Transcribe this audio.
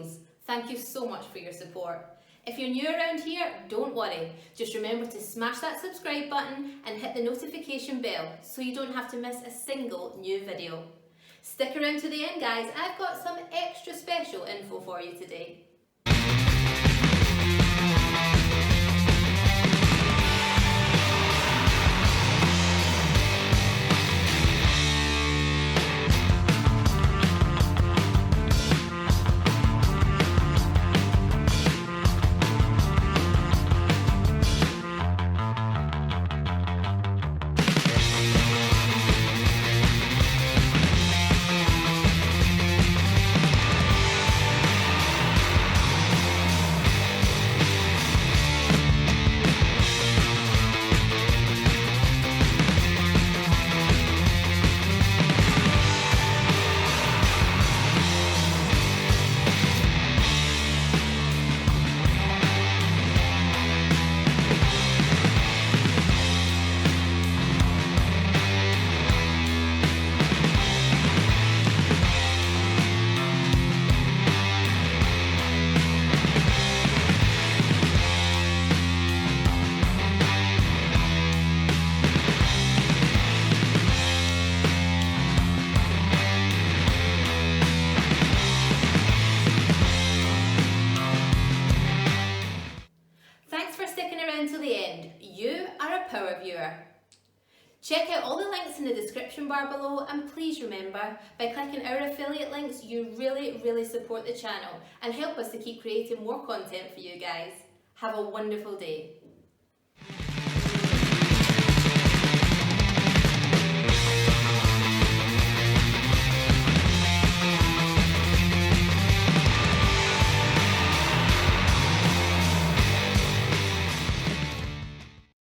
deals. Thank you so much for your support. If you're new around here, don't worry. Just remember to smash that subscribe button and hit the notification bell so you don't have to miss a single new video. Stick around to the end, guys. I've got some extra special info for you today. Until the end, you are a power viewer. Check out all the links in the description bar below, and please remember, by clicking our affiliate links, you really support the channel and help us to keep creating more content for you guys. Have a wonderful day.